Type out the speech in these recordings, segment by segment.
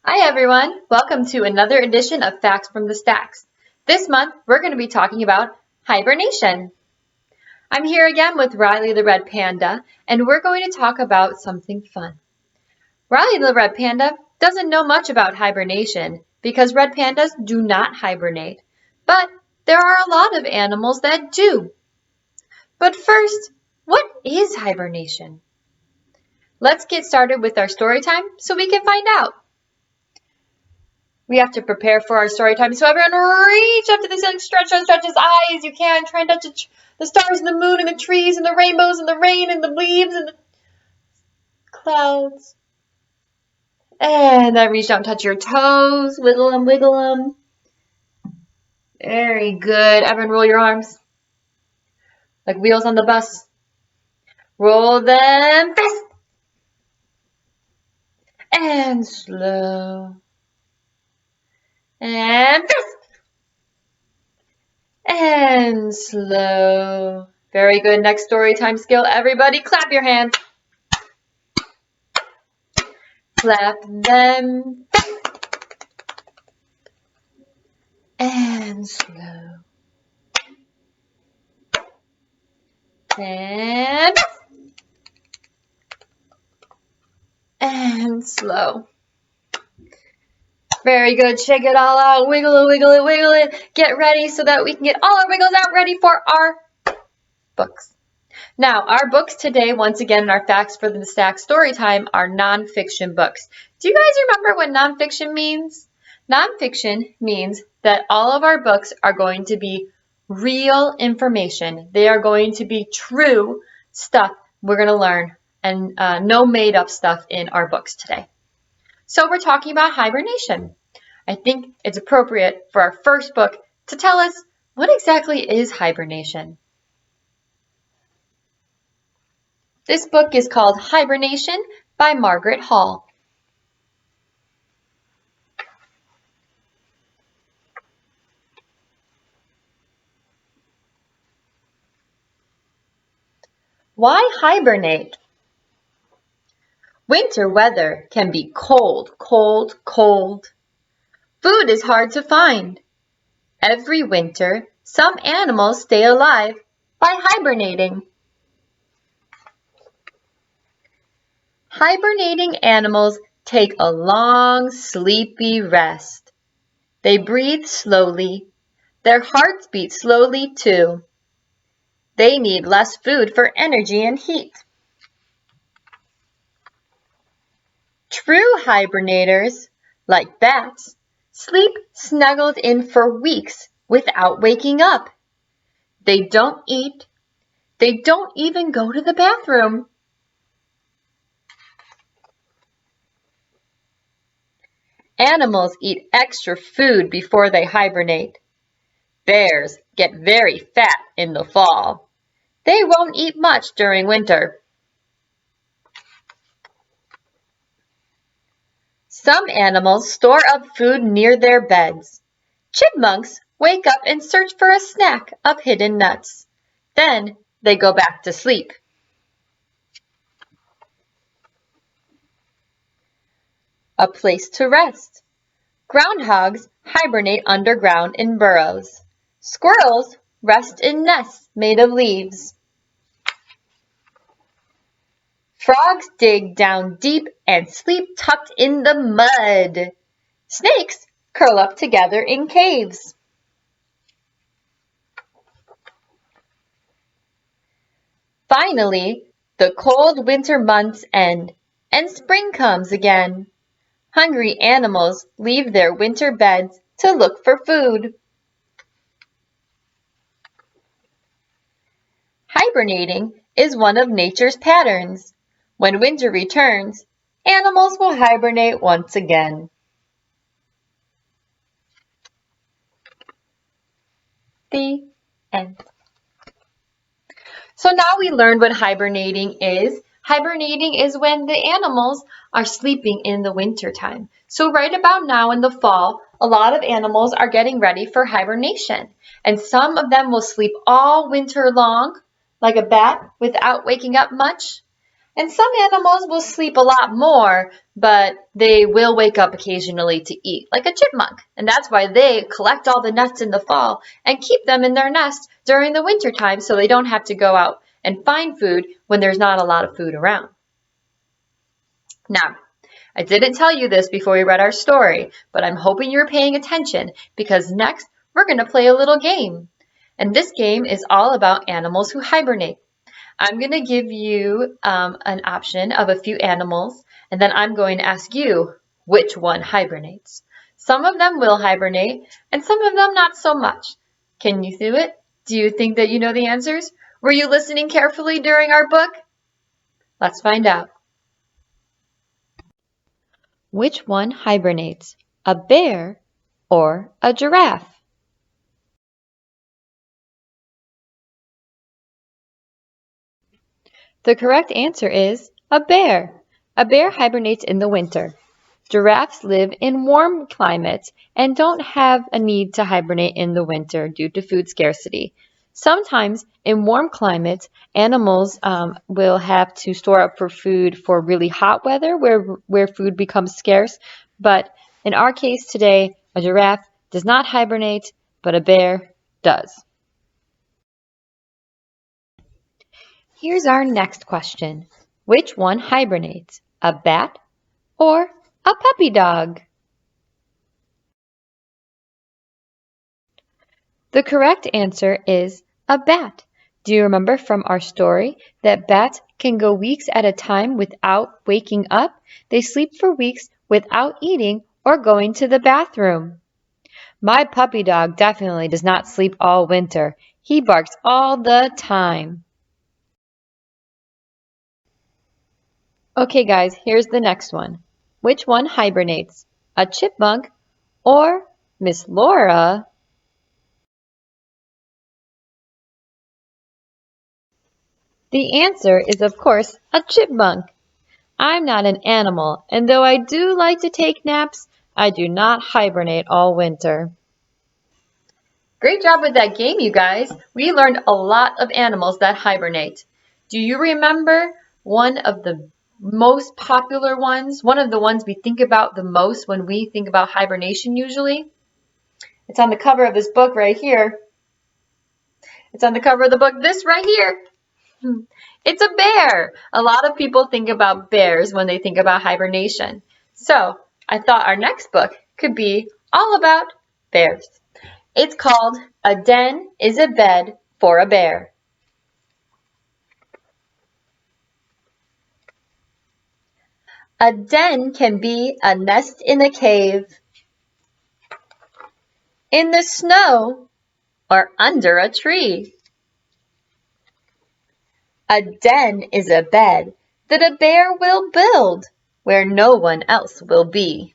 Hi everyone, welcome to another edition of Facts from the Stacks. This month we're going to be talking about hibernation. I'm here again with Riley the Red Panda and we're going to talk about something fun. Riley the Red Panda doesn't know much about hibernation because red pandas do not hibernate, but there are a lot of animals that do. But first, what is hibernation? Let's get started with our story time so we can find out. We have to prepare for our story time. So everyone reach up to the ceiling, stretch as high as you can. Try and touch the stars and the moon and the trees and the rainbows and the rain and the leaves and the clouds. And then reach down, touch your toes, wiggle them, wiggle them. Very good. Everyone roll your arms. Like wheels on the bus. Roll them fast. And slow. And fast. And slow. Very good. Next story time skill. Everybody clap your hands. Clap them fast. And slow. And fast. And slow. Very good. Shake it all out. Wiggle it, wiggle it, wiggle it. Get ready so that we can get all our wiggles out ready for our books. Now, our books today, once again, in our Facts for the Stack story time, are nonfiction books. Do you guys remember what nonfiction means? Nonfiction means that all of our books are going to be real information. They are going to be true stuff we're going to learn and no made-up stuff in our books today. So we're talking about hibernation. I think it's appropriate for our first book to tell us what exactly is hibernation. This book is called Hibernation by Margaret Hall. Why hibernate? Winter weather can be cold, cold, cold. Food is hard to find. Every winter, some animals stay alive by hibernating. Hibernating animals take a long, sleepy rest. They breathe slowly. Their hearts beat slowly too. They need less food for energy and heat. True hibernators, like bats, sleep snuggled in for weeks without waking up. They don't eat. They don't even go to the bathroom. Animals eat extra food before they hibernate. Bears get very fat in the fall. They won't eat much during winter. Some animals store up food near their beds. Chipmunks wake up and search for a snack of hidden nuts. Then they go back to sleep. A place to rest. Groundhogs hibernate underground in burrows. Squirrels rest in nests made of leaves. Frogs dig down deep and sleep tucked in the mud. Snakes curl up together in caves. Finally, the cold winter months end, and spring comes again. Hungry animals leave their winter beds to look for food. Hibernating is one of nature's patterns. When winter returns, animals will hibernate once again. The end. So now we learned what hibernating is. Hibernating is when the animals are sleeping in the winter time. So right about now in the fall, a lot of animals are getting ready for hibernation. And some of them will sleep all winter long, like a bat, without waking up much. And some animals will sleep a lot more, but they will wake up occasionally to eat, like a chipmunk. And that's why they collect all the nuts in the fall and keep them in their nest during the winter time so they don't have to go out and find food when there's not a lot of food around. Now, I didn't tell you this before we read our story, but I'm hoping you're paying attention because next we're going to play a little game. And this game is all about animals who hibernate. I'm going to give you an option of a few animals, and then I'm going to ask you which one hibernates. Some of them will hibernate, and some of them not so much. Can you do it? Do you think that you know the answers? Were you listening carefully during our book? Let's find out. Which one hibernates? A bear or a giraffe? The correct answer is a bear. A bear hibernates in the winter. Giraffes live in warm climates and don't have a need to hibernate in the winter due to food scarcity. Sometimes in warm climates, animals will have to store up for food for really hot weather where food becomes scarce. But in our case today, a giraffe does not hibernate, but a bear does. Here's our next question. Which one hibernates? A bat or a puppy dog? The correct answer is a bat. Do you remember from our story that bats can go weeks at a time without waking up? They sleep for weeks without eating or going to the bathroom. My puppy dog definitely does not sleep all winter. He barks all the time. Okay, guys, here's the next one. Which one hibernates? A chipmunk or Miss Laura? The answer is, of course, a chipmunk. I'm not an animal, and though I do like to take naps, I do not hibernate all winter. Great job with that game, you guys. We learned a lot of animals that hibernate. Do you remember one of the most popular ones, one of the ones we think about the most when we think about hibernation usually? It's on the cover of this book right here. It's on the cover of the book, this right here. It's a bear. A lot of people think about bears when they think about hibernation. So I thought our next book could be all about bears. It's called A Den is a Bed for a Bear. A den can be a nest in a cave, in the snow, or under a tree. A den is a bed that a bear will build where no one else will be.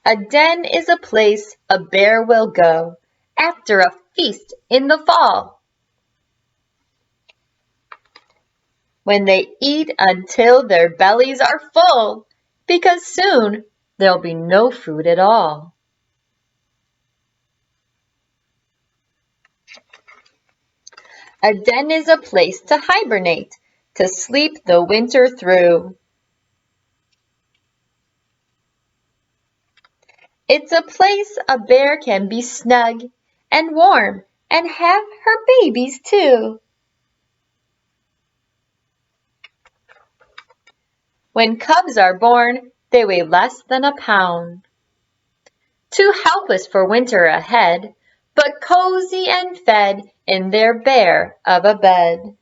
A den is a place a bear will go after a feast in the fall, when they eat until their bellies are full, because soon there'll be no food at all. A den is a place to hibernate, to sleep the winter through. It's a place a bear can be snug and warm and have her babies too. When cubs are born, they weigh less than a pound. Too helpless for winter ahead, but cozy and fed in their bear of a bed.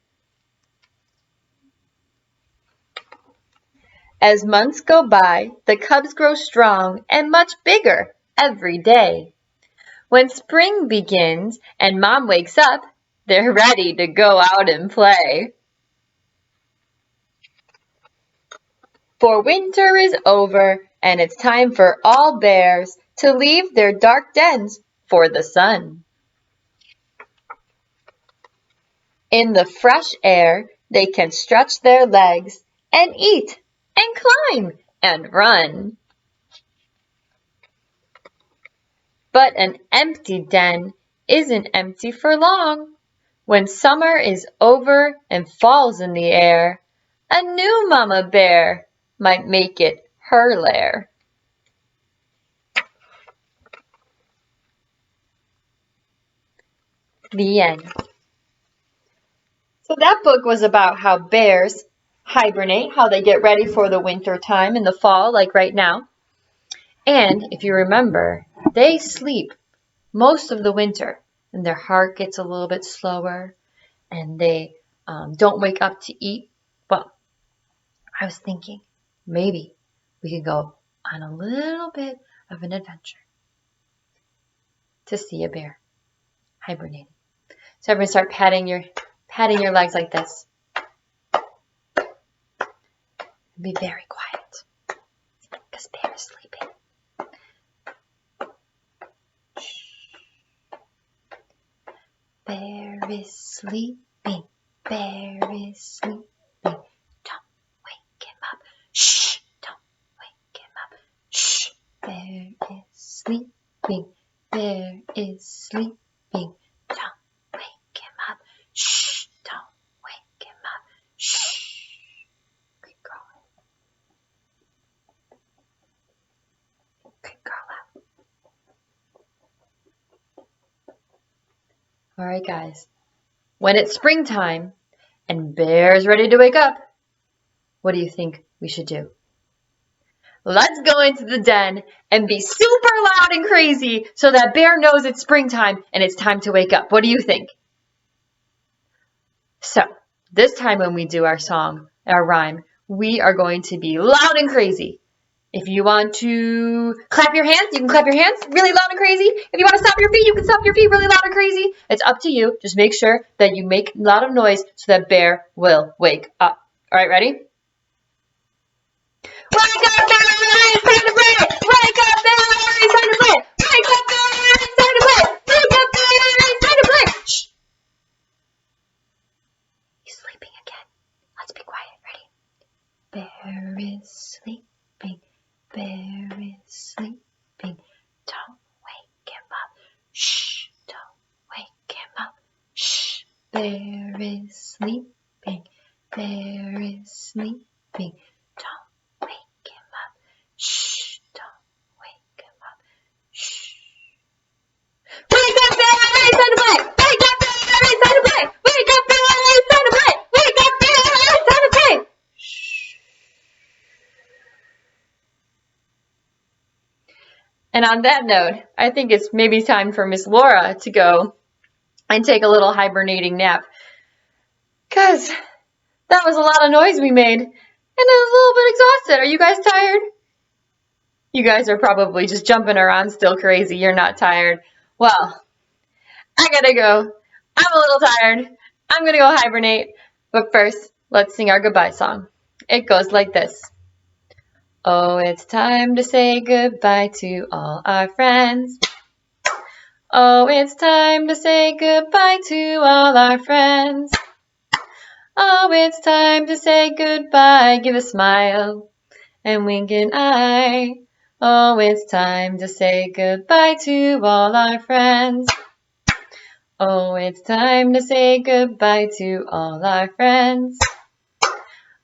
As months go by, the cubs grow strong and much bigger every day. When spring begins and mom wakes up, they're ready to go out and play. For winter is over and it's time for all bears to leave their dark dens for the sun. In the fresh air, they can stretch their legs and eat and climb and run. But an empty den isn't empty for long. When summer is over and fall's in the air, a new mama bear might make it her lair. The end. So that book was about how bears hibernate, how they get ready for the winter time in the fall, like right now. And if you remember, they sleep most of the winter, and their heart gets a little bit slower, and they don't wake up to eat. Well, I was thinking maybe we could go on a little bit of an adventure to see a bear hibernating. So everyone start patting your legs like this. Be very quiet, because bear is sleeping. Bear is sleeping. Bear is sleeping. Don't wake him up. Shh! Don't wake him up. Shh! Bear is sleeping. Bear is sleeping. Don't wake him up. Shh! Don't wake him up. Shh! Good girl. Good girl out. All right, guys. When it's springtime and Bear's ready to wake up, what do you think we should do? Let's go into the den and be super loud and crazy so that Bear knows it's springtime and it's time to wake up. What do you think? So, this time when we do our song, our rhyme, we are going to be loud and crazy. If you want to clap your hands, you can clap your hands really loud and crazy. If you want to stomp your feet, you can stomp your feet really loud and crazy. It's up to you. Just make sure that you make a lot of noise so that Bear will wake up. All right, ready? Wake up, Bear! It's time to play! Wake up, Bear! It's time to play! Wake up, Bear! It's time to play! Wake up, Bear! It's time to play! Shh! He's sleeping again. Let's be quiet. Ready? Bear is sleeping. Bear is sleeping. Don't wake him up. Shh! Don't wake him up. Shh! Bear is sleeping. Bear is sleeping. Don't wake him up. Shh! Don't wake him up. Shh! Wake up, Bear! It's time to play! Wake up, Bear! It's time to play! Wake up, Bear! It's time to play! Wake up, Bear! It's time to play! Shh! And on that note, I think it's maybe time for Miss Laura to go and take a little hibernating nap. Because that was a lot of noise we made, and I was a little bit exhausted. Are you guys tired? You guys are probably just jumping around still crazy. You're not tired. Well, I gotta go. I'm a little tired. I'm gonna go hibernate. But first, let's sing our goodbye song. It goes like this. Oh, it's time to say goodbye to all our friends. Oh, it's time to say goodbye to all our friends. Oh, it's time to say goodbye. Give a smile and wink an eye. Oh, it's time to say goodbye to all our friends. Oh, it's time to say goodbye to all our friends.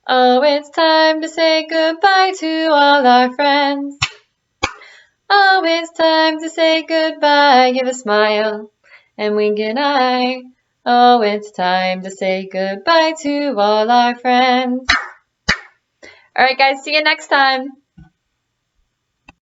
Oh, it's time to say goodbye to all our friends. Oh, it's time to say goodbye. Give a smile and wink an eye. Oh, it's time to say goodbye to all our friends. All right, guys, see you next time.